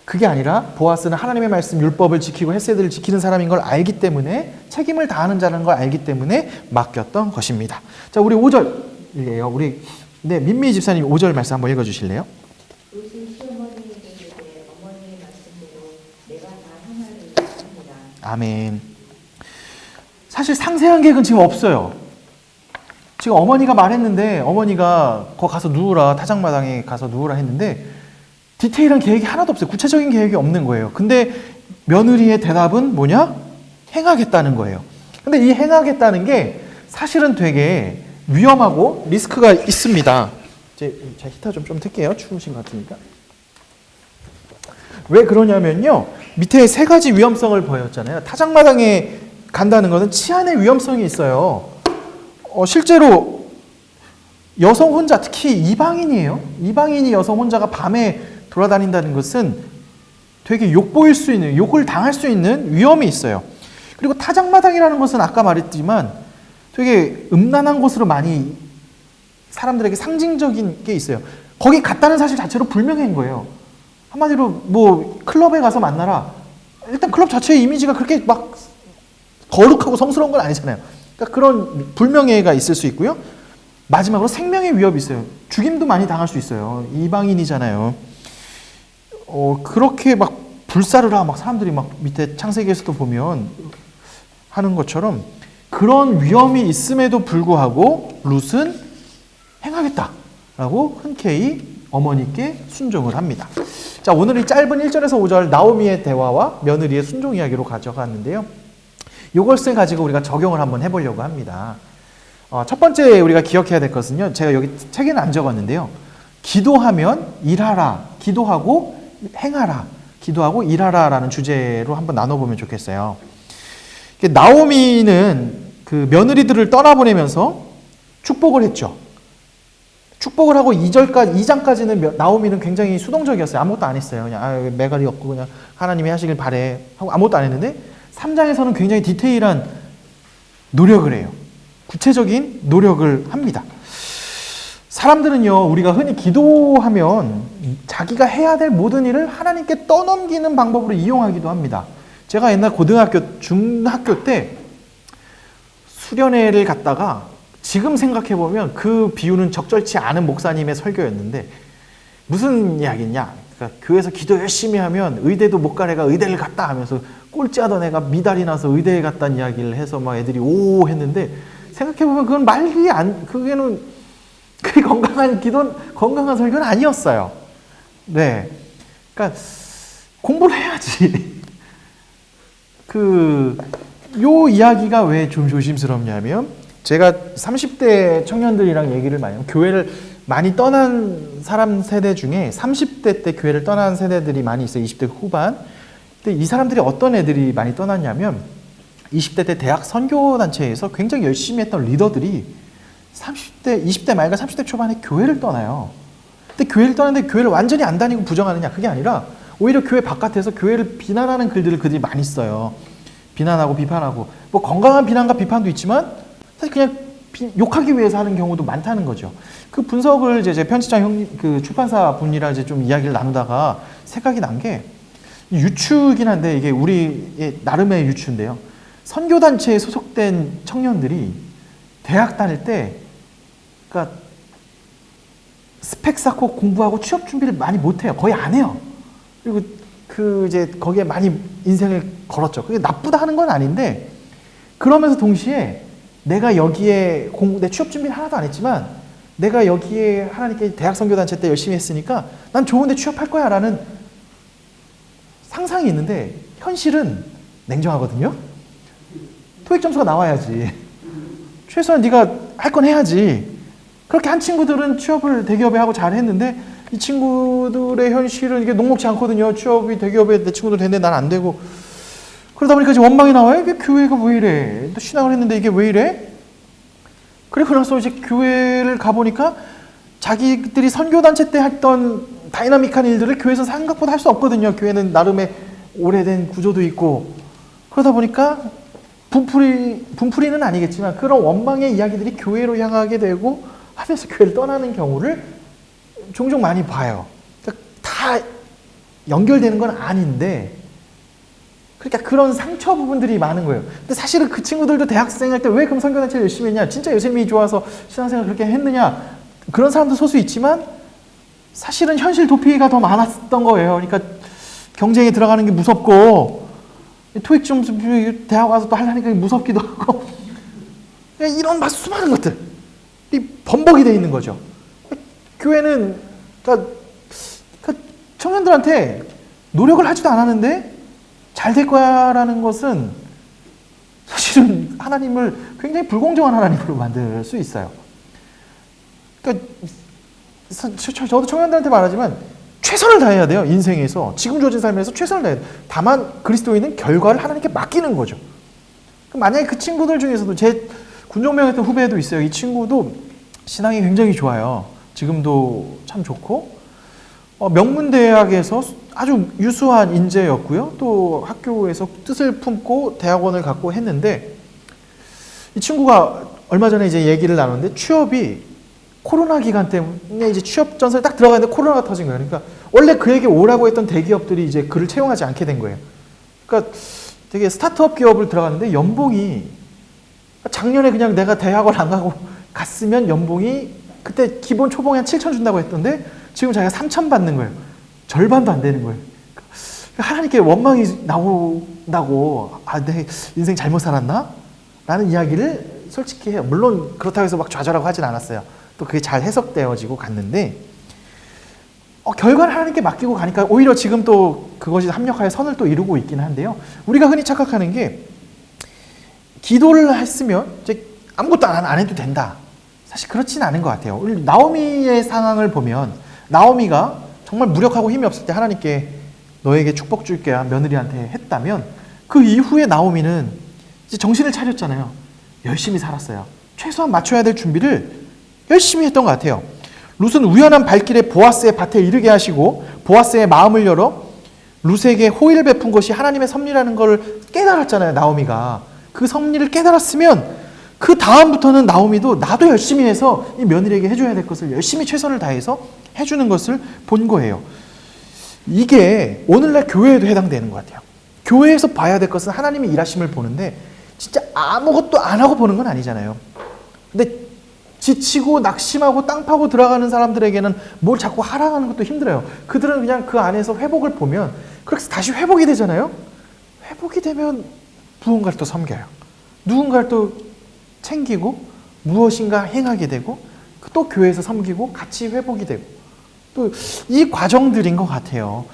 그게 아니라 보아스는 하나님의 말씀 율법을 지키고 헷세들을 지키는 사람인 걸 알기 때문에 책임을 다하는 자라는 걸 알기 때문에 맡겼던 것입니다. 자, 우리 5절이에요. 우리 민미 집사님 5절 말씀 한번 읽어 주실래요? 롯이 시어머니에게 이르되 어머니의 말씀대로 내가 다 행하리라 합니다. 아멘. 사실 상세한 계획은 지금 없어요. 지금 어머니가 말했는데 어머니가 거 가서 누우라, 타작마당에 가서 누우라 했는데 디테일한 계획이 하나도 없어요. 구체적인 계획이 없는 거예요. 근데 며느리의 대답은 뭐냐? 행하겠다는 거예요. 근데 이 행하겠다는 게 사실은 되게 위험하고 리스크가 있습니다. 제가 히터 좀 틀게요. 추우신 것 같으니까. 왜 그러냐면요. 밑에 세 가지 위험성을 보였잖아요. 타작마당에 간다는 것은 치안의 위험성이 있어요. 실제로 여성 혼자, 특히 이방인이에요. 이방인이 여성 혼자가 밤에 돌아다닌다는 것은 되게 욕보일 수 있는, 욕을 당할 수 있는 위험이 있어요. 그리고 타작마당이라는 것은 아까 말했지만 되게 음란한 곳으로 많이 사람들에게 상징적인 게 있어요. 거기 갔다는 사실 자체로 불명예인 거예요. 한마디로 뭐 클럽에 가서 만나라. 일단 클럽 자체의 이미지가 그렇게 막 거룩하고 성스러운 건 아니잖아요. 그러니까 그런 불명예가 있을 수 있고요. 마지막으로 생명의 위협이 있어요. 죽임도 많이 당할 수 있어요. 이방인이잖아요. 그렇게 막 불사르라 막 사람들이 막 밑에 창세기에서도 보면 하는 것처럼 그런 위험이 있음에도 불구하고 룻은 행하겠다라고 흔쾌히 어머니께 순종을 합니다. 자, 오늘 이 짧은 1절에서 5절 나오미의 대화와 며느리의 순종 이야기로 가져갔는데요. 이것을 가지고 우리가 적용을 한번 해보려고 합니다. 첫 번째 우리가 기억해야 될 것은요. 제가 여기 책에는 안 적었는데요. 기도하면 일하라, 기도하고 행하라, 기도하고 일하라라는 주제로 한번 나눠보면 좋겠어요. 나오미는 그 며느리들을 떠나보내면서 축복을 했죠. 축복을 하고 2장까지는 나오미는 굉장히 수동적이었어요. 아무것도 안 했어요. 그냥 매갈이 없고 그냥 하나님이 하시길 바래 하고 아무것도 안 했는데 3장에서는 굉장히 디테일한 노력을 해요. 구체적인 노력을 합니다. 사람들은요, 우리가 흔히 기도하면 자기가 해야 될 모든 일을 하나님께 떠넘기는 방법으로 이용하기도 합니다. 제가 옛날 고등학교, 중학교 때 수련회를 갔다가 지금 생각해보면 그 비유는 적절치 않은 목사님의 설교였는데 무슨 이야기냐? 그러니까 교회에서 기도 열심히 하면 의대도 못 갈 애가 의대를 갔다 하면서 꼴찌하던 애가 미달이 나서 의대에 갔다는 이야기를 해서 막 애들이 오 했는데 생각해보면 그건 말이 그게는 그게 건강한 설교는 아니었어요. 네. 그러니까 공부를 해야지. 요 이야기가 왜 좀 조심스럽냐면 제가 30대 청년들이랑 얘기를 많이 해요. 교회를 많이 떠난 사람 세대 중에 30대 때 교회를 떠난 세대들이 많이 있어요. 20대 후반. 근데 이 사람들이 어떤 애들이 많이 떠났냐면 20대 때 대학 선교단체에서 굉장히 열심히 했던 리더들이 20대 말과 30대 초반에 교회를 떠나요. 근데 교회를 떠났는데 교회를 완전히 안 다니고 부정하느냐? 그게 아니라 오히려 교회 바깥에서 교회를 비난하는 글들을 그들이 많이 써요. 비난하고 비판하고. 뭐 건강한 비난과 비판도 있지만 사실 그냥 욕하기 위해서 하는 경우도 많다는 거죠. 그 분석을 제 편집장 그 출판사 분이랑 이제 좀 이야기를 나누다가 생각이 난 게 유추긴 한데 이게 우리의 나름의 유추인데요. 선교단체에 소속된 청년들이 대학 다닐 때 그러니까 스펙 쌓고 공부하고 취업 준비를 많이 못해요. 거의 안 해요. 그리고 이제 거기에 많이 인생을 걸었죠. 그게 나쁘다 하는 건 아닌데 그러면서 동시에 내가 여기에 내 취업 준비를 하나도 안 했지만 내가 여기에 하나님께 대학 선교단체 때 열심히 했으니까 난 좋은 데 취업할 거야 라는 상상이 있는데 현실은 냉정하거든요. 토익 점수가 나와야지. 최소한 네가 할 건 해야지. 그렇게 한 친구들은 취업을 대기업에 하고 잘했는데 이 친구들의 현실은 이게 녹록지 않거든요. 취업이 대기업에 내 친구들 됐는데 난 안 되고 그러다 보니까 이제 원망이 나와요. 이게 교회가 왜 이래? 또 신앙을 했는데 이게 왜 이래? 그리고 나서 이제 교회를 가보니까 자기들이 선교단체 때 했던 다이나믹한 일들을 교회에서 생각보다 할 수 없거든요. 교회는 나름의 오래된 구조도 있고 그러다 보니까 분풀이는 아니겠지만 그런 원망의 이야기들이 교회로 향하게 되고 하면서 교회를 떠나는 경우를 종종 많이 봐요. 그러니까 다 연결되는 건 아닌데 그러니까 그런 상처 부분들이 많은 거예요. 근데 사실은 그 친구들도 대학생 할 때 왜 그럼 선교단체를 열심히 했냐? 진짜 예수님이 좋아서 신앙생활 그렇게 했느냐? 그런 사람도 소수 있지만 사실은 현실 도피가 더 많았던 거예요. 그러니까 경쟁에 들어가는 게 무섭고 토익 점수 대학 와서 또 하려니까 무섭기도 하고 이런 막 수많은 것들이 범벅이 돼 있는 거죠. 교회는 그러니까 청년들한테 노력을 하지도 않았는데 잘 될 거야라는 것은 사실은 하나님을 굉장히 불공정한 하나님으로 만들 수 있어요. 그러니까 저도 청년들한테 말하지만 최선을 다해야 돼요. 인생에서 지금 주어진 삶에서 최선을 다해야 돼요. 다만 그리스도인은 결과를 하나님께 맡기는 거죠. 만약에 그 친구들 중에서도 제 군종명했던 후배도 있어요. 이 친구도 신앙이 굉장히 좋아요. 지금도 참 좋고 명문대학에서 아주 유수한 인재였고요. 또 학교에서 뜻을 품고 대학원을 갖고 했는데 이 친구가 얼마 전에 이제 얘기를 나눴는데 취업이 코로나 기간 때문에 이제 취업 전설에 딱 들어가는데 코로나가 터진 거예요. 그러니까 원래 그에게 오라고 했던 대기업들이 이제 그를 채용하지 않게 된 거예요. 그러니까 되게 스타트업 기업을 들어갔는데 연봉이 작년에 그냥 내가 대학원 안 가고 갔으면 연봉이 그때 기본 초봉이 한 7천 준다고 했던데 지금 자기가 3천 받는 거예요. 절반도 안 되는 거예요. 하나님께 원망이 나온다고 내 인생 잘못 살았나? 라는 이야기를 솔직히 해요. 물론 그렇다고 해서 막 좌절하고 하진 않았어요. 또 그게 잘 해석되어지고 갔는데 결과를 하나님께 맡기고 가니까 오히려 지금 또 그것이 합력하여 선을 또 이루고 있기는 한데요. 우리가 흔히 착각하는 게 기도를 했으면 이제 아무것도 안 해도 된다. 사실 그렇지는 않은 것 같아요. 우리 나오미의 상황을 보면 나오미가 정말 무력하고 힘이 없을 때 하나님께 너에게 축복 줄게 며느리한테 했다면 그 이후에 나오미는 이제 정신을 차렸잖아요. 열심히 살았어요. 최소한 맞춰야 될 준비를 열심히 했던 것 같아요. 룻은 우연한 발길에 보아스의 밭에 이르게 하시고 보아스의 마음을 열어 룻에게 호의를 베푼 것이 하나님의 섭리라는 걸 깨달았잖아요. 나오미가. 그 섭리를 깨달았으면 그 다음부터는 나오미도 나도 열심히 해서 이 며느리에게 해줘야 될 것을 열심히 최선을 다해서 해주는 것을 본 거예요. 이게 오늘날 교회에도 해당되는 것 같아요. 교회에서 봐야 될 것은 하나님의 일하심을 보는데 진짜 아무것도 안 하고 보는 건 아니잖아요. 근데 지치고 낙심하고 땅 파고 들어가는 사람들에게는 뭘 자꾸 하라는 것도 힘들어요. 그들은 그냥 그 안에서 회복을 보면 그렇게 다시 회복이 되잖아요. 회복이 되면 무언가를 또 섬겨요. 누군가를 또 챙기고 무엇인가 행하게 되고 또 교회에서 섬기고 같이 회복이 되고 또 이 과정들인 것 같아요.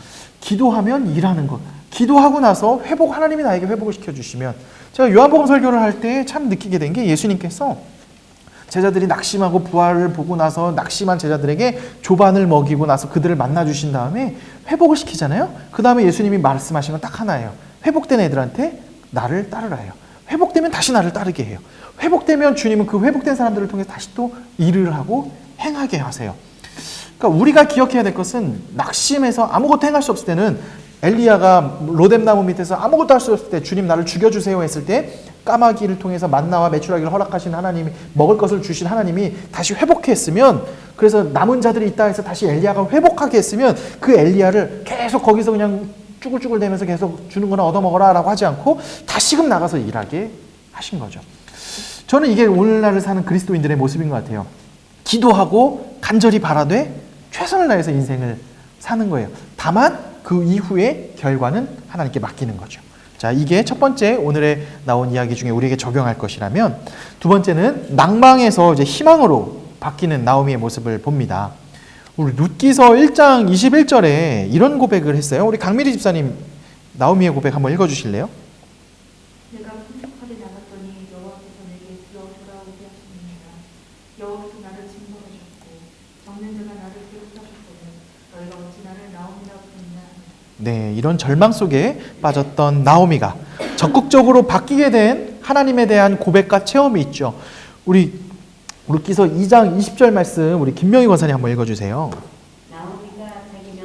기도하면 일하는 것. 기도하고 나서 하나님이 나에게 회복을 시켜주시면 제가 요한복음 설교를 할 때 참 느끼게 된 게 예수님께서 제자들이 낙심하고 부활을 보고 나서 낙심한 제자들에게 조반을 먹이고 나서 그들을 만나주신 다음에 회복을 시키잖아요. 그 다음에 예수님이 말씀하신 건 딱 하나예요. 회복된 애들한테 나를 따르라 해요. 회복되면 다시 나를 따르게 해요. 회복되면 주님은 그 회복된 사람들을 통해 다시 또 일을 하고 행하게 하세요. 그러니까 우리가 기억해야 될 것은 낙심해서 아무것도 행할 수 없을 때는 엘리야가 로뎀나무 밑에서 아무것도 할 수 없을 때 주님 나를 죽여주세요 했을 때 까마귀를 통해서 만나와 메추라기를 허락하신 하나님이 먹을 것을 주신 하나님이 다시 회복해 했으면 그래서 남은 자들이 있다 해서 다시 엘리야가 회복하게 했으면 그 엘리야를 계속 거기서 그냥 쭈글쭈글 대면서 계속 주는 거나 얻어먹어라 라고 하지 않고 다시금 나가서 일하게 하신 거죠. 저는 이게 오늘날을 사는 그리스도인들의 모습인 것 같아요. 기도하고 간절히 바라되 최선을 다해서 인생을 사는 거예요. 다만 그 이후의 결과는 하나님께 맡기는 거죠. 자, 이게 첫 번째 오늘에 나온 이야기 중에 우리에게 적용할 것이라면 두 번째는 낭망에서 이제 희망으로 바뀌는 나오미의 모습을 봅니다. 우리 룻기서 1장 21절에 이런 고백을 했어요. 우리 강미리 집사님 나오미의 고백 한번 읽어주실래요? 내가 풍족하게 나갔더니 여호와께서 내게 돌아오게 하셨습니다. 여호와께서 나를 징벌하셨고 적는 자가 나를 기억하셨거든. 너희가 어찌 나를 나오미라고 부르냐. 네, 이런 절망 속에 빠졌던 나오미가 적극적으로 바뀌게 된 하나님에 대한 고백과 체험이 있죠. 우리 룻기서 2장 20절 말씀 우리 김명희 권사님 한번 읽어주세요. 나오미가 자기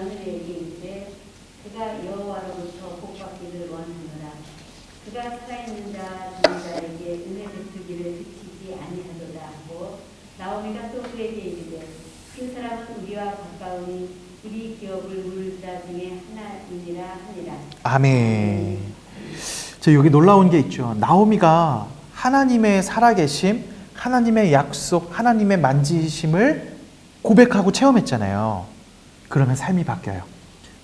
그가 살아있는 자 죽은 자에게 은혜 베풀기를 그치지 아니하도다 하고 나오미가 또 그에게 이르되 그 사람은 우리와 가까우니 우리 기업을 물을 자 중에 하나이니라 하니라. 아멘. 저 여기 놀라운 게 있죠. 나오미가 하나님의 살아계심, 하나님의 약속, 하나님의 만지심을 고백하고 체험했잖아요. 그러면 삶이 바뀌어요.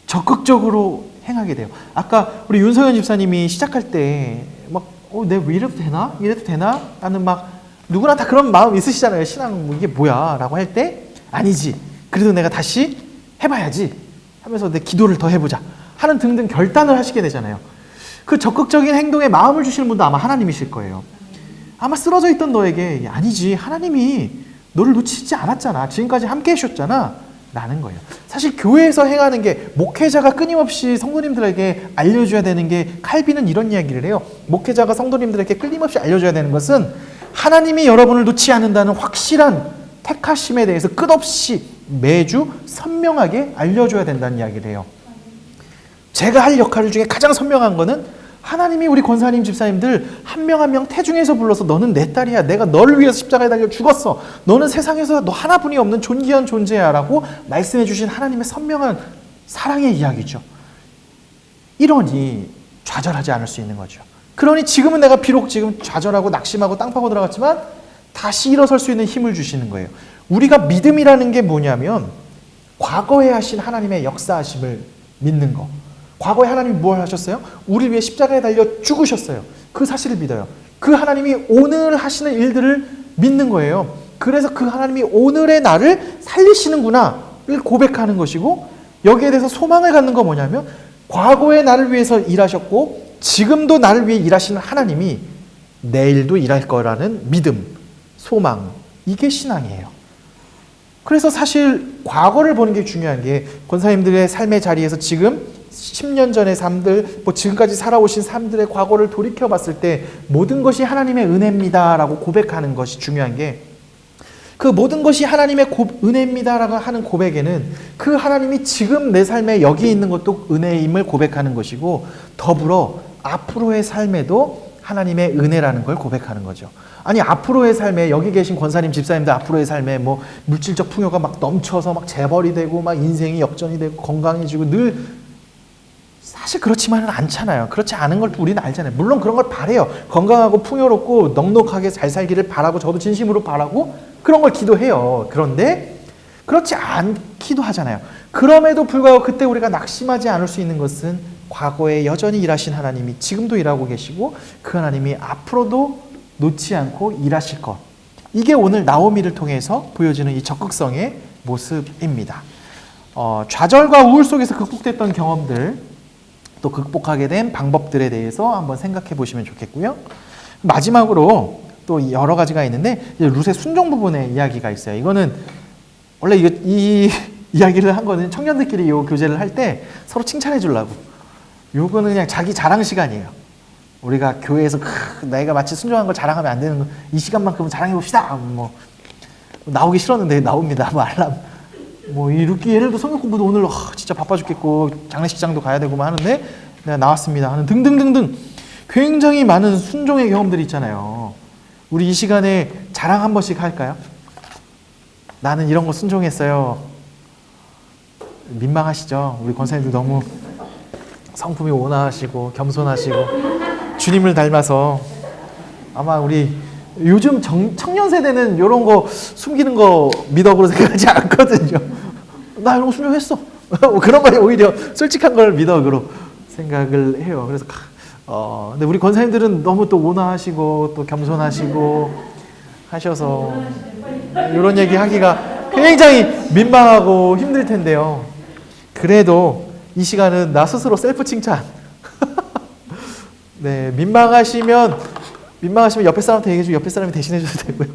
적극적으로 행하게 돼요. 아까 우리 윤서연 집사님이 시작할 때 막 내가 왜 이래도 되나? 이래도 되나? 하는 막 누구나 다 그런 마음 있으시잖아요. 신앙 뭐 이게 뭐야? 라고 할 때 아니지. 그래도 내가 다시 해봐야지 하면서 내 기도를 더 해보자 하는 등등 결단을 하시게 되잖아요. 그 적극적인 행동에 마음을 주시는 분도 아마 하나님이실 거예요. 아마 쓰러져 있던 너에게 아니지 하나님이 너를 놓치지 않았잖아. 지금까지 함께 해주셨잖아. 라는 거예요. 사실 교회에서 행하는 게 목회자가 끊임없이 성도님들에게 알려줘야 되는 게 칼빈은 이런 이야기를 해요. 목회자가 성도님들에게 끊임없이 알려줘야 되는 것은 하나님이 여러분을 놓지 않는다는 확실한 택하심에 대해서 끝없이 매주 선명하게 알려줘야 된다는 이야기를 해요. 제가 할 역할 중에 가장 선명한 거는 하나님이 우리 권사님 집사님들 한 명 한 명 태중에서 불러서 너는 내 딸이야. 내가 너를 위해서 십자가에 달려 죽었어. 너는 세상에서 너 하나뿐이 없는 존귀한 존재야 라고 말씀해 주신 하나님의 선명한 사랑의 이야기죠. 이러니 좌절하지 않을 수 있는 거죠. 그러니 지금은 내가 비록 지금 좌절하고 낙심하고 땅 파고 들어갔지만 다시 일어설 수 있는 힘을 주시는 거예요. 우리가 믿음이라는 게 뭐냐면 과거에 하신 하나님의 역사하심을 믿는 거. 과거에 하나님이 뭘 하셨어요? 우리 위해 십자가에 달려 죽으셨어요. 그 사실을 믿어요. 그 하나님이 오늘 하시는 일들을 믿는 거예요. 그래서 그 하나님이 오늘의 나를 살리시는구나를 고백하는 것이고 여기에 대해서 소망을 갖는 건 뭐냐면 과거의 나를 위해서 일하셨고 지금도 나를 위해 일하시는 하나님이 내일도 일할 거라는 믿음, 소망, 이게 신앙이에요. 그래서 사실 과거를 보는 게 중요한 게 권사님들의 삶의 자리에서 지금 10년 전의 삶들, 지금까지 살아오신 삶들의 과거를 돌이켜봤을 때 모든 것이 하나님의 은혜입니다라고 고백하는 것이 중요한 게 그 모든 것이 하나님의 은혜입니다라고 하는 고백에는 그 하나님이 지금 내 삶에 여기 있는 것도 은혜임을 고백하는 것이고 더불어 앞으로의 삶에도 하나님의 은혜라는 걸 고백하는 거죠. 아니 앞으로의 삶에 여기 계신 권사님 집사님들 앞으로의 삶에 뭐 물질적 풍요가 막 넘쳐서 막 재벌이 되고 막 인생이 역전이 되고 건강해지고 늘 사실 그렇지만은 않잖아요. 그렇지 않은 걸 우리는 알잖아요. 물론 그런 걸 바래요. 건강하고 풍요롭고 넉넉하게 잘 살기를 바라고 저도 진심으로 바라고 그런 걸 기도해요. 그런데 그렇지 않기도 하잖아요. 그럼에도 불구하고 그때 우리가 낙심하지 않을 수 있는 것은 과거에 여전히 일하신 하나님이 지금도 일하고 계시고 그 하나님이 앞으로도 놓지 않고 일하실 것. 이게 오늘 나오미를 통해서 보여지는 이 적극성의 모습입니다. 좌절과 우울 속에서 극복됐던 경험들 또 극복하게 된 방법들에 대해서 한번 생각해 보시면 좋겠고요. 마지막으로 또 여러 가지가 있는데 룻의 순종 부분의 이야기가 있어요. 이거는 원래 이 이야기를 한 거는 청년들끼리 이 교제를 할 때 서로 칭찬해 주려고. 요거는 그냥 자기 자랑 시간이에요. 우리가 교회에서 내가 마치 순종한 걸 자랑하면 안 되는 거. 이 시간만큼은 자랑해 봅시다. 뭐 나오기 싫었는데 나옵니다. 뭐 알람. 뭐 이 룻기 예를 들어 성경 공부도 오늘 진짜 바빠 죽겠고 장례식장도 가야 되고 하는데 내가 나왔습니다 하는 등등등등 굉장히 많은 순종의 경험들이 있잖아요. 우리 이 시간에 자랑 한 번씩 할까요? 나는 이런 거 순종했어요. 민망하시죠? 우리 권사님들 너무 성품이 온화하시고 겸손하시고 주님을 닮아서 아마 우리 요즘 청년 세대는 이런 거 숨기는 거 미덕으로 생각하지 않거든요. 나 이런 거 순종했어. 그런 걸 오히려 솔직한 걸 미덕으로 생각을 해요. 그래서 근데 우리 권사님들은 너무 또 온화하시고 또 겸손하시고 하셔서 이런 얘기 하기가 굉장히 민망하고 힘들 텐데요. 그래도 이 시간은 나 스스로 셀프 칭찬. 네, 민망하시면 옆에 사람한테 얘기해주고 옆에 사람이 대신해줘도 되고요.